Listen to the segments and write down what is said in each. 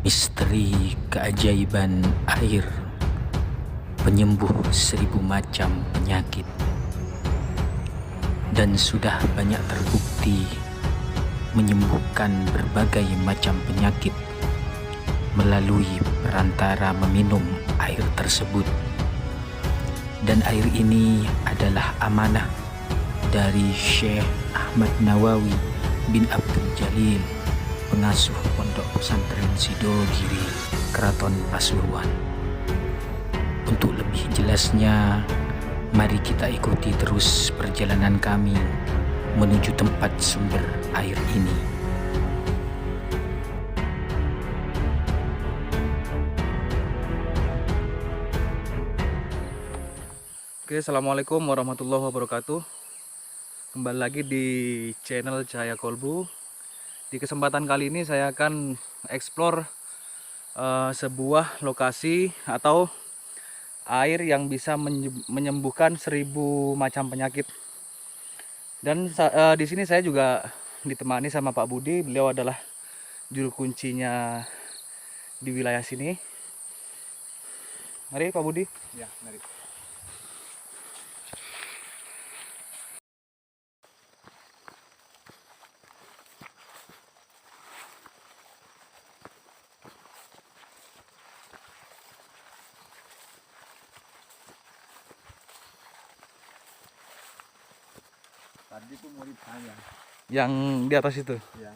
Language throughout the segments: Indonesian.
Misteri keajaiban air, penyembuh 1000 macam penyakit, dan sudah banyak terbukti menyembuhkan berbagai macam penyakit melalui perantara meminum air tersebut. Dan air ini adalah amanah dari Syekh Ahmad Nawawi bin Abdul Jalil, pengasuh Pondok Pesantren Sidogiri, Keraton Pasuruan. Untuk lebih jelasnya, mari kita ikuti terus perjalanan kami menuju tempat sumber air ini. Oke, assalamualaikum warahmatullahi wabarakatuh. Kembali lagi di channel Cahaya Kolbu. Di kesempatan kali ini saya akan eksplor sebuah lokasi atau air yang bisa menyembuhkan 1000 macam penyakit. Dan di sini saya juga ditemani sama Pak Budi. Beliau adalah juru kuncinya di wilayah sini. Mari Pak Budi. Ya, mari. Tadi tuh mau ditanya. Yang di atas itu. Ya.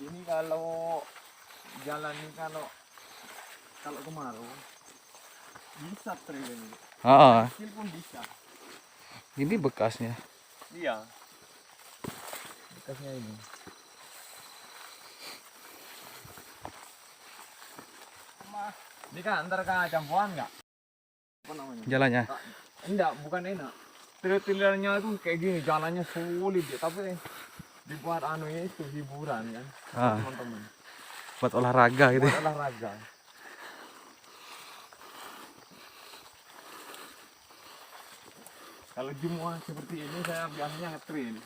Ini kalau jalan ini kalau kemarau bisa trail ini. Kecil pun bisa. Ini bekasnya. Iya. Bekasnya ini. Ini kan antar ke campuran nggak? Apa namanya? Jalannya. Enggak, bukan enak. Trail-trailernya itu kayak gini, jalannya sulit ya, tapi dibuat anunya itu hiburan kan, teman-teman. Buat olahraga gitu. Buat olahraga. Kalau Jumat seperti ini saya biasanya nge-trail.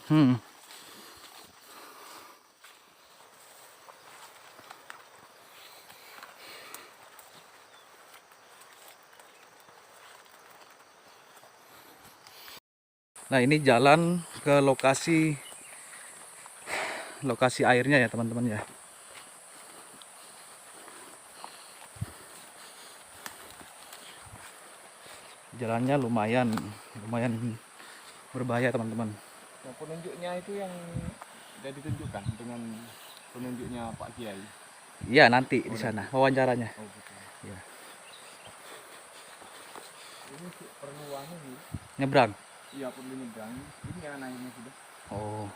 Nah, ini jalan ke lokasi airnya ya teman-teman ya. Jalannya lumayan berbahaya teman-teman. Nah, penunjuknya itu yang sudah ditunjukkan dengan penunjuknya Pak Kiai. Iya, nanti di sana wawancaranya. Oh, betul. Ya. Ini perlu anu nih. Nyebrang. Iya, perlu nyebrang. Ini kan airnya sudah. Oh.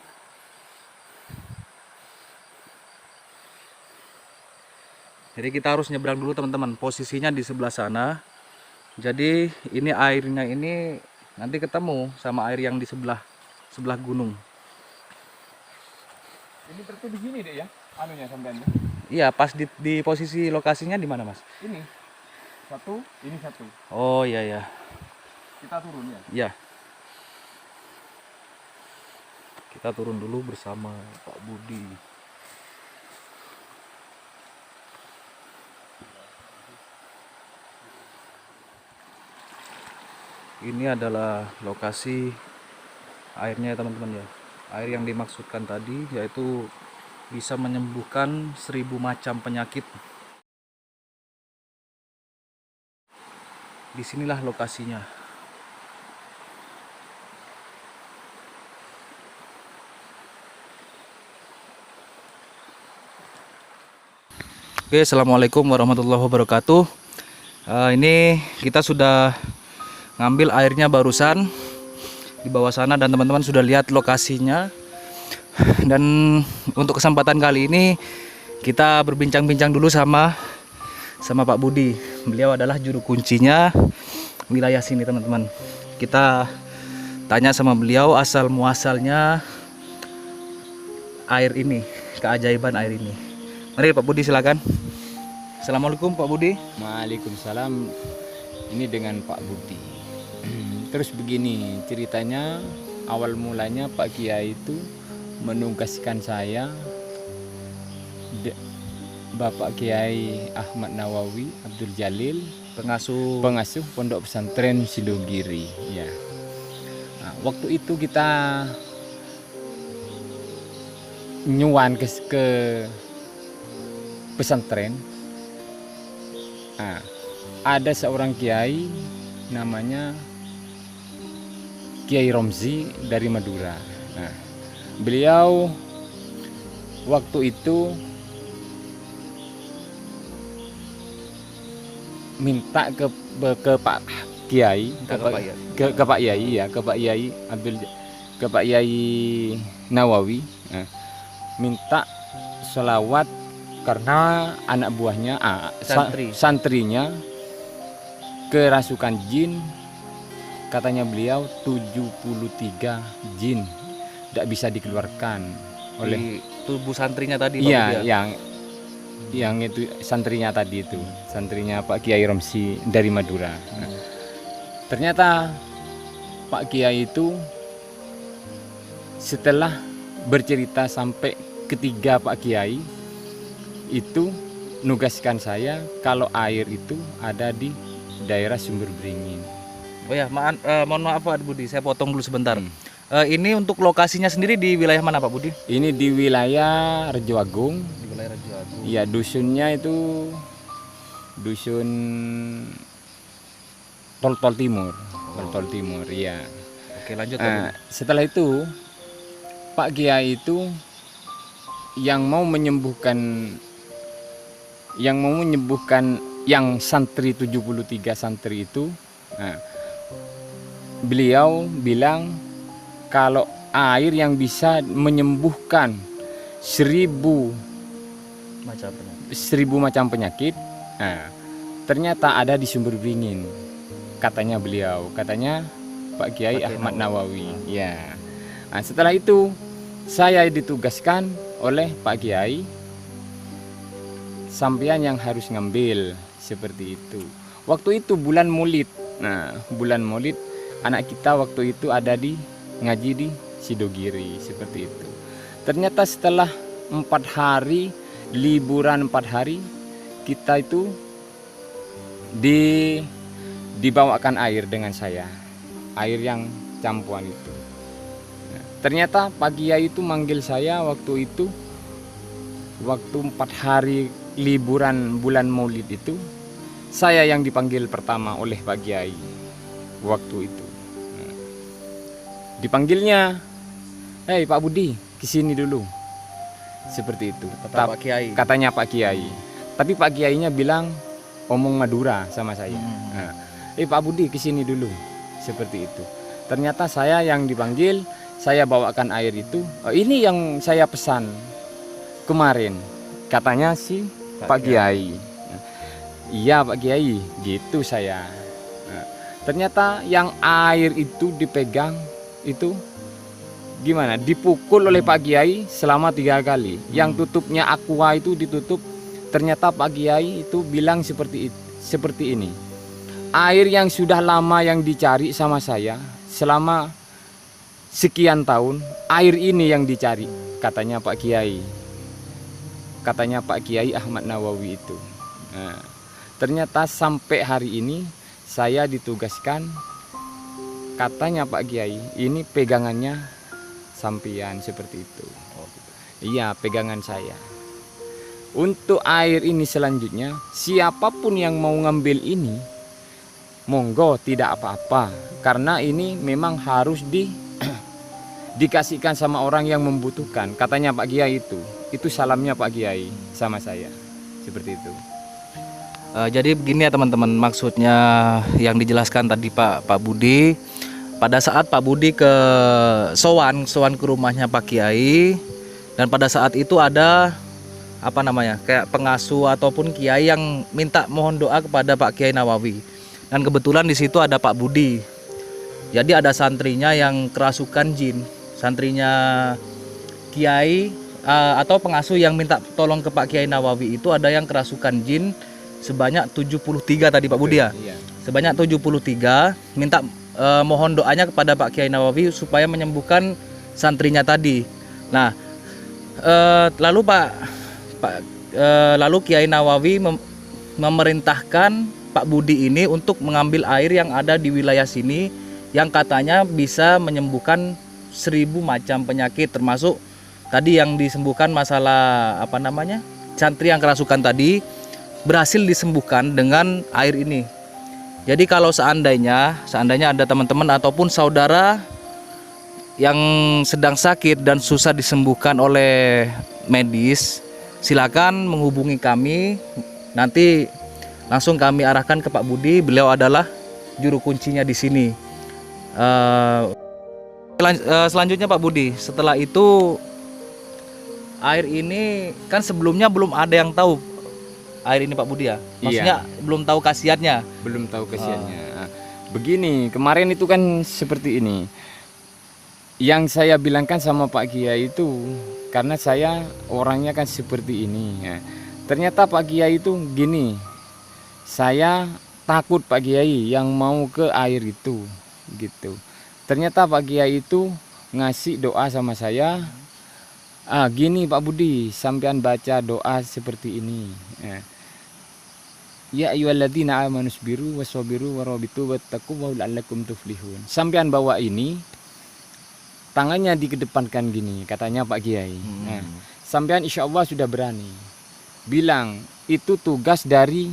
Jadi kita harus nyebrang dulu teman-teman. Posisinya di sebelah sana. Jadi ini airnya ini nanti ketemu sama air yang di sebelah gunung. Ini berarti begini deh ya, anunya sampean. Iya, pas di posisi lokasinya di mana, Mas? Ini satu, ini satu. Oh iya ya. Kita turun ya. Iya. Kita turun dulu bersama Pak Budi. Ini adalah lokasi airnya ya teman-teman ya. Air yang dimaksudkan tadi yaitu bisa menyembuhkan 1000 macam penyakit. Disinilah lokasinya. Oke, assalamualaikum warahmatullahi wabarakatuh. Ini kita sudah ngambil airnya barusan di bawah sana dan teman-teman sudah lihat lokasinya. Dan untuk kesempatan kali ini kita berbincang-bincang dulu sama Pak Budi. Beliau adalah juru kuncinya wilayah sini teman-teman. Kita tanya sama beliau asal muasalnya air ini, keajaiban air ini. Mari Pak Budi silakan. Assalamualaikum Pak Budi. Waalaikumsalam. Ini dengan Pak Budi. Terus begini ceritanya, awal mulanya Pak Kiai itu menugaskan saya, Bapak Kiai Ahmad Nawawi Abdul Jalil, pengasuh Pondok Pesantren Sidogiri. Ya. Nah, waktu itu kita nyuan ke pesantren. Nah, ada seorang kiai namanya Kiai Romzi dari Madura. Nah, beliau waktu itu minta ke Pak Kiai, ke Pak Yai ya, ke Pak Yai ke Pak Yai Nawawi, minta sholawat karena anak buahnya santrinya kerasukan jin. Katanya beliau 73 jin tidak bisa dikeluarkan oleh tubuh santrinya tadi. Iya, yang itu santrinya tadi itu, santrinya Pak Kiai Romsi dari Madura. Nah, ternyata Pak Kiai itu setelah bercerita sampai ketiga Pak Kiai itu nugaskan saya kalau air itu ada di daerah Sumber Beringin. Oh ya, mohon maaf Pak Budi, saya potong dulu sebentar. Ini untuk lokasinya sendiri di wilayah mana Pak Budi? Ini di wilayah Rejo Agung. Di wilayah Rejo Agung. Iya, dusunnya itu dusun Tol Timur. Tol Timur, iya. Oke, lanjut. Setelah itu Pak Kiai itu yang mau menyembuhkan yang santri 73 santri itu, beliau bilang kalau air yang bisa menyembuhkan 1000 macam penyakit, ternyata ada di Sumber Beringin, katanya beliau, katanya Pak Kiai Ahmad Nawawi. Ya. Nah, setelah itu saya ditugaskan oleh Pak Kiai, sampean yang harus ngambil seperti itu. Waktu itu bulan Maulid. Nah, bulan Maulid anak kita waktu itu ada di ngaji di Sidogiri seperti itu. Ternyata setelah 4 hari liburan 4 hari kita itu dibawakan air dengan saya, air yang campuran itu. Nah, ternyata Pak Kiai itu manggil saya waktu itu, waktu 4 hari liburan bulan Maulid itu, saya yang dipanggil pertama oleh Pak Kiai waktu itu. Nah, dipanggilnya, "Hei Pak Budi, kesini dulu." Seperti itu. Kata Pak Kiai. Katanya Pak Kiai. Tapi Pak Kiainya bilang omong Madura sama saya. Nah, Pak Budi kesini dulu. Seperti itu. Ternyata saya yang dipanggil, saya bawakan air itu. Oh, ini yang saya pesan kemarin. Katanya si Pak Kiai. Iya Pak Kiai, gitu saya. Nah, ternyata yang air itu dipegang itu gimana? Dipukul oleh Pak Kiai selama 3 kali. Yang tutupnya aqua itu ditutup. Ternyata Pak Kiai itu bilang seperti ini. Air yang sudah lama yang dicari sama saya selama sekian tahun, air ini yang dicari, katanya Pak Kiai. Katanya Pak Kiai Ahmad Nawawi itu. Nah, ternyata sampai hari ini saya ditugaskan, katanya Pak Kiai, ini pegangannya sampian seperti itu. Iya, pegangan saya. Untuk air ini selanjutnya, siapapun yang mau ngambil ini, monggo, tidak apa-apa. Karena ini memang harus dikasihkan sama orang yang membutuhkan, katanya Pak Kiai itu. Itu salamnya Pak Kiai sama saya, seperti itu. Jadi begini ya teman-teman, maksudnya yang dijelaskan tadi Pak Budi, pada saat Pak Budi ke sowan ke rumahnya Pak Kiai, dan pada saat itu ada kayak pengasuh ataupun kiai yang minta mohon doa kepada Pak Kiai Nawawi, dan kebetulan di situ ada Pak Budi. Jadi ada santrinya yang kerasukan jin, santrinya kiai atau pengasuh yang minta tolong ke Pak Kiai Nawawi itu ada yang kerasukan jin sebanyak 73 tadi Pak Budi ya. Sebanyak 73 minta mohon doanya kepada Pak Kiai Nawawi supaya menyembuhkan santrinya tadi. Nah, lalu lalu Kiai Nawawi memerintahkan Pak Budi ini untuk mengambil air yang ada di wilayah sini yang katanya bisa menyembuhkan 1000 macam penyakit, termasuk tadi yang disembuhkan masalah apa namanya, santri yang kerasukan tadi berhasil disembuhkan dengan air ini. Jadi kalau seandainya ada teman-teman ataupun saudara yang sedang sakit dan susah disembuhkan oleh medis, silakan menghubungi kami. Nanti langsung kami arahkan ke Pak Budi. Beliau adalah juru kuncinya di sini. Selanjutnya Pak Budi, setelah itu air ini kan sebelumnya belum ada yang tahu air ini Pak Budi ya. Maksudnya belum tahu khasiatnya. Belum tahu khasiatnya. Begini, kemarin itu kan seperti ini. Yang saya bilangkan sama Pak Kiai itu karena saya orangnya kan seperti ini ya. Ternyata Pak Kiai itu gini, saya takut Pak Kiai yang mau ke air itu gitu. Ternyata Pak Kiai itu ngasih doa sama saya. Gini Pak Budi, sampean baca doa seperti ini ya ayyuhalladzina amanu sabiru wassabiru warabitu wattaqu la'allakum tuflihun. Sampean bawa ini, tangannya dikedepankan gini, katanya Pak Kiai. Sampean insya Allah sudah berani. Bilang itu tugas dari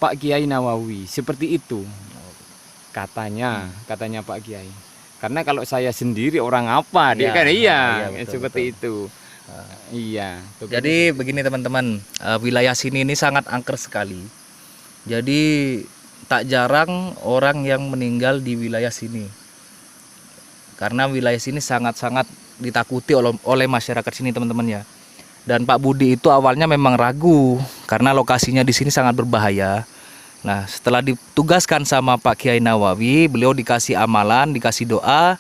Pak Kiai Nawawi, seperti itu. Katanya Pak Kiai. Karena kalau saya sendiri orang apa, dia kan betul, seperti betul. Itu. Iya. Jadi begini teman-teman, wilayah sini ini sangat angker sekali. Jadi tak jarang orang yang meninggal di wilayah sini. Karena wilayah sini sangat-sangat ditakuti oleh masyarakat sini teman-teman ya. Dan Pak Budi itu awalnya memang ragu karena lokasinya di sini sangat berbahaya. Nah, setelah ditugaskan sama Pak Kiai Nawawi, beliau dikasih amalan, dikasih doa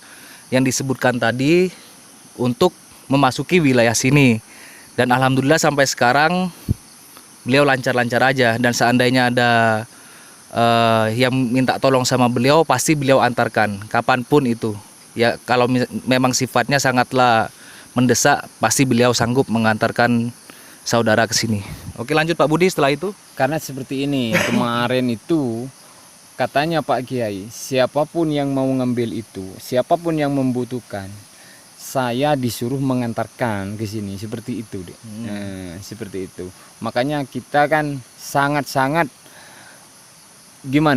yang disebutkan tadi untuk memasuki wilayah sini. Dan alhamdulillah sampai sekarang beliau lancar-lancar aja. Dan seandainya ada yang minta tolong sama beliau, pasti beliau antarkan kapanpun itu. Ya kalau memang sifatnya sangatlah mendesak, pasti beliau sanggup mengantarkan saudara ke sini. Oke, lanjut Pak Budi setelah itu. Karena seperti ini, kemarin itu katanya Pak Kiai, siapapun yang mau ngambil itu, siapapun yang membutuhkan, saya disuruh mengantarkan ke sini, seperti itu, Dek. Seperti itu. Makanya kita kan sangat-sangat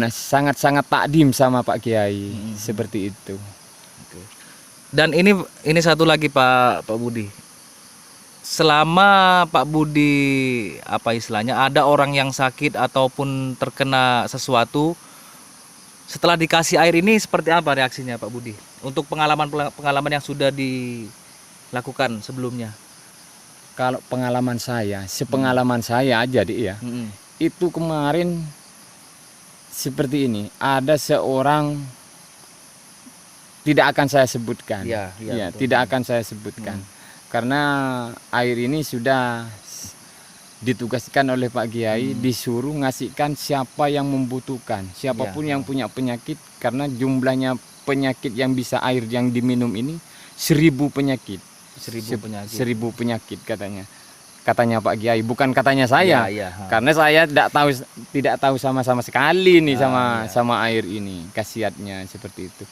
sangat-sangat takdim sama Pak Kiai, seperti itu. Dan ini satu lagi Pak Budi. Selama Pak Budi apa istilahnya ada orang yang sakit ataupun terkena sesuatu, setelah dikasih air ini seperti apa reaksinya Pak Budi? Untuk pengalaman yang sudah dilakukan sebelumnya. Kalau pengalaman saya, sepengalaman saya aja Dik ya. Itu kemarin seperti ini, ada seorang, tidak akan saya sebutkan. Tidak akan saya sebutkan. Karena air ini sudah ditugaskan oleh Pak Kiai, disuruh ngasihkan siapa yang membutuhkan, siapapun yang punya penyakit, karena jumlahnya penyakit yang bisa air yang diminum ini 1000 penyakit. 1000 penyakit katanya Pak Kiai, bukan katanya saya. Karena saya tidak tahu sama sekali nih sama air ini, khasiatnya seperti itu.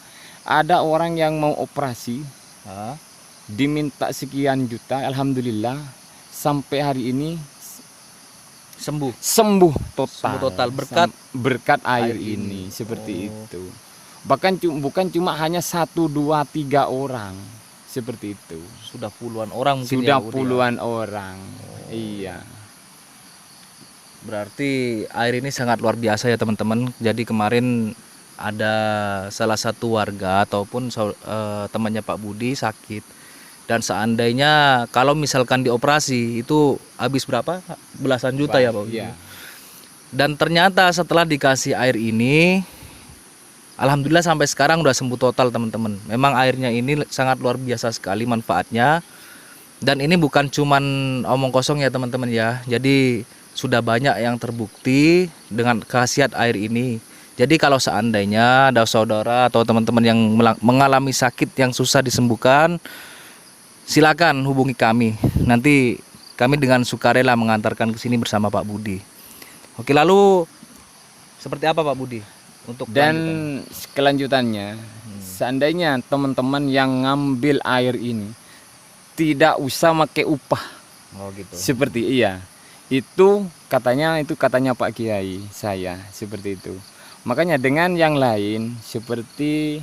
Ada orang yang mau operasi, diminta sekian juta, alhamdulillah sampai hari ini sembuh total berkat air ini, seperti itu. Bahkan bukan cuma hanya 1, 2, 3 orang, seperti itu. Sudah puluhan orang mungkin. Sudah puluhan orang. Iya. Berarti air ini sangat luar biasa ya teman-teman. Jadi kemarin ada salah satu warga ataupun temannya Pak Budi sakit, dan seandainya kalau misalkan dioperasi itu habis berapa? Belasan juta ya Pak Budi. Iya. Dan ternyata setelah dikasih air ini, alhamdulillah sampai sekarang udah sembuh total teman-teman. Memang airnya ini sangat luar biasa sekali manfaatnya. Dan ini bukan cuman omong kosong ya teman-teman ya. Jadi sudah banyak yang terbukti dengan khasiat air ini. Jadi kalau seandainya ada saudara atau teman-teman yang mengalami sakit yang susah disembuhkan, silakan hubungi kami. Nanti kami dengan sukarela mengantarkan ke sini bersama Pak Budi. Oke, lalu seperti apa Pak Budi untuk Dan kelanjutannya, seandainya teman-teman yang ngambil air ini tidak usah pakai upah. Oh gitu. Seperti iya. Itu katanya Pak Kiai saya seperti itu. Makanya dengan yang lain seperti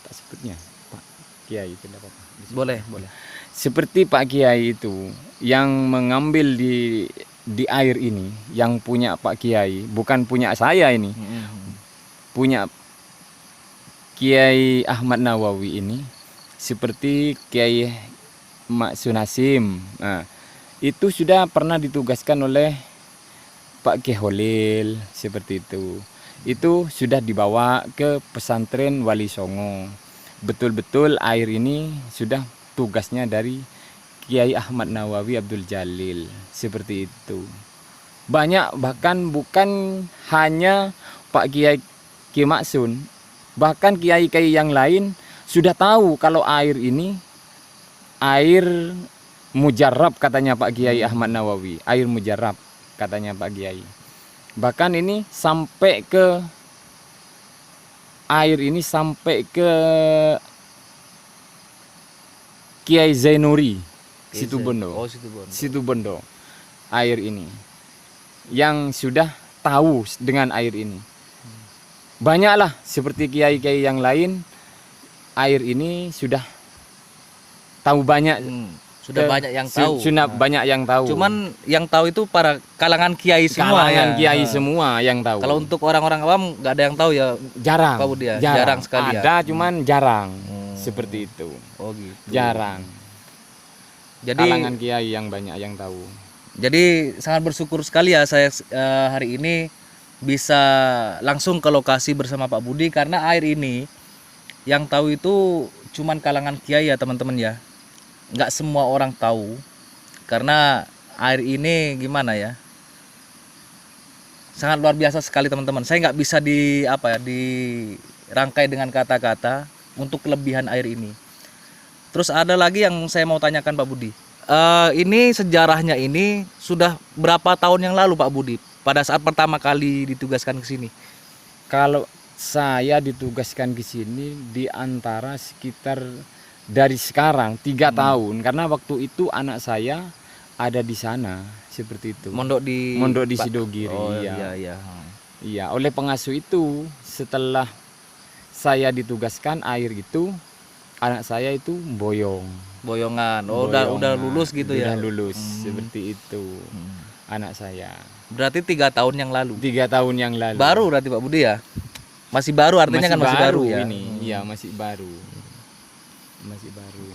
tak sebutnya Pak Kiai tidak apa-apa. Boleh. Seperti Pak Kiai itu yang mengambil di air ini, yang punya Pak Kiai, bukan punya saya ini. Punya Kiai Ahmad Nawawi ini seperti Kiai Maksun Hasim. Nah, itu sudah pernah ditugaskan oleh Pak Kiai Holil seperti itu. Itu sudah dibawa ke pesantren Wali Songo. Betul-betul air ini sudah tugasnya dari Kiai Ahmad Nawawi Abdul Jalil seperti itu. Banyak, bahkan bukan hanya Pak Kiai Maksun, bahkan kiai-kiai yang lain sudah tahu kalau air ini air mujarab katanya Pak Kiai Ahmad Nawawi, air mujarab katanya Pak Kiai. Bahkan ini sampai ke air ini sampai ke Kiai Zainuri Situbondo. Oh, Situbondo. Situbondo. Air ini yang sudah tahu dengan air ini. Banyaklah seperti kiai-kiai yang lain, air ini sudah tahu banyak. Sudah banyak yang tahu. Sudah banyak yang tahu. Cuman yang tahu itu para kalangan kiai semua. Kalangan kiai semua yang tahu. Kalau untuk orang-orang awam nggak ada yang tahu ya. Jarang. Pak Budi ya? Jarang sekali ya. Ada cuman jarang. Seperti itu. Oh gitu. Jarang. Jadi Kalangan kiai yang banyak yang tahu. Jadi sangat bersyukur sekali ya saya hari ini bisa langsung ke lokasi bersama Pak Budi, karena air ini yang tahu itu cuman kalangan kiai ya teman-teman ya. Nggak semua orang tahu, karena air ini gimana ya, sangat luar biasa sekali teman-teman. Saya nggak bisa dirangkai dengan kata-kata untuk kelebihan air ini. Terus ada lagi yang saya mau tanyakan Pak Budi. Ini sejarahnya ini sudah berapa tahun yang lalu Pak Budi pada saat pertama kali ditugaskan ke sini? Kalau saya ditugaskan ke sini di antara sekitar dari sekarang 3 tahun, karena waktu itu anak saya ada di sana seperti itu. Mondok di Sidogiri. Oh, ya. iya. Iya, oleh pengasuh itu setelah saya ditugaskan air itu anak saya itu boyongan. Oh, udah lulus gitu ya. Udah lulus seperti itu. Anak saya. Berarti 3 tahun yang lalu. 3 tahun yang lalu. Baru berarti Pak Budi ya? Masih baru, artinya kan masih baru ya. Ini. Iya, masih baru. Masih baru.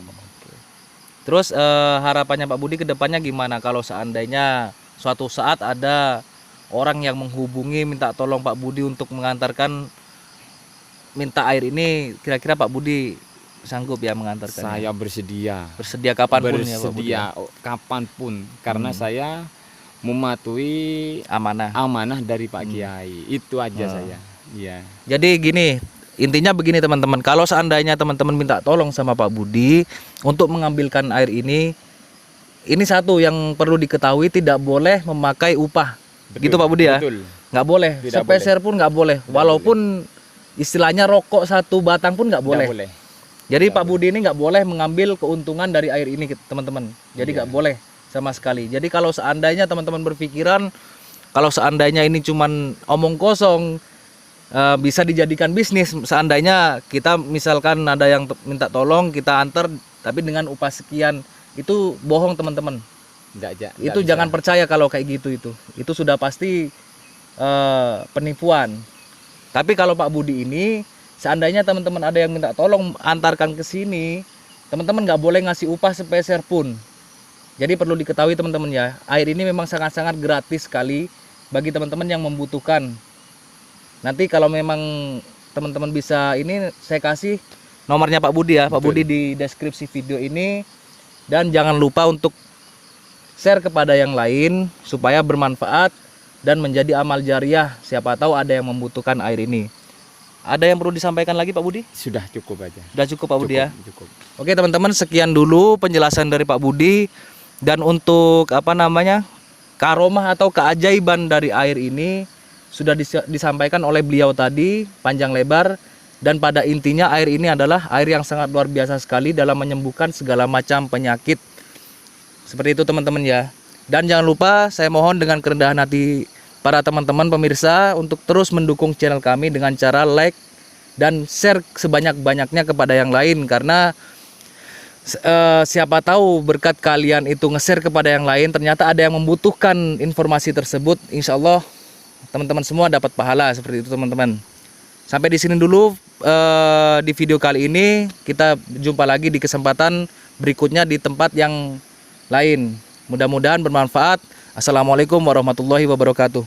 Terus harapannya Pak Budi ke depannya gimana kalau seandainya suatu saat ada orang yang menghubungi minta tolong Pak Budi untuk mengantarkan minta air ini, kira-kira Pak Budi sanggup ya mengantarkan? Saya bersedia. Bersedia kapanpun ya Pak Budi. Bersedia kapanpun, karena saya mematuhi amanah dari Pak Kiai. Itu aja saya. Iya. Jadi gini, intinya begini teman-teman, kalau seandainya teman-teman minta tolong sama Pak Budi untuk mengambilkan air ini satu yang perlu diketahui, tidak boleh memakai upah. Betul, gitu Pak Budi ya? Betul. Nggak boleh, Tidak sepeser pun nggak boleh. Walaupun istilahnya rokok 1 batang pun nggak boleh. Jadi Pak Budi ini nggak boleh mengambil keuntungan dari air ini teman-teman. Jadi nggak boleh sama sekali. Jadi kalau seandainya teman-teman berpikiran kalau seandainya ini cuman omong kosong, bisa dijadikan bisnis. Seandainya kita misalkan ada yang minta tolong, kita antar tapi dengan upah sekian, itu bohong teman-teman. Itu jangan percaya kalau kayak gitu. Itu sudah pasti penipuan. Tapi kalau Pak Budi ini, seandainya teman-teman ada yang minta tolong antarkan ke sini, teman-teman nggak boleh ngasih upah sepeser pun. Jadi perlu diketahui teman-teman ya, air ini memang sangat-sangat gratis sekali bagi teman-teman yang membutuhkan. Nanti kalau memang teman-teman bisa ini, saya kasih nomornya Pak Budi ya. Pak Budi di deskripsi video ini. Dan jangan lupa untuk share kepada yang lain supaya bermanfaat dan menjadi amal jariah. Siapa tahu ada yang membutuhkan air ini. Ada yang perlu disampaikan lagi Pak Budi? Sudah cukup aja. Sudah cukup Pak Budi ya. Cukup. Oke teman-teman, sekian dulu penjelasan dari Pak Budi. Dan untuk karomah atau keajaiban dari air ini sudah disampaikan oleh beliau tadi panjang lebar. Dan pada intinya air ini adalah air yang sangat luar biasa sekali dalam menyembuhkan segala macam penyakit. Seperti itu teman-teman ya. Dan jangan lupa saya mohon dengan kerendahan hati para teman-teman pemirsa untuk terus mendukung channel kami dengan cara like dan share sebanyak-banyaknya kepada yang lain. Karena siapa tahu berkat kalian itu nge-share kepada yang lain, ternyata ada yang membutuhkan informasi tersebut. Insya Allah teman-teman semua dapat pahala. Seperti itu teman-teman. Sampai di sini dulu di video kali ini. Kita jumpa lagi di kesempatan berikutnya di tempat yang lain. Mudah-mudahan bermanfaat. Assalamualaikum warahmatullahi wabarakatuh.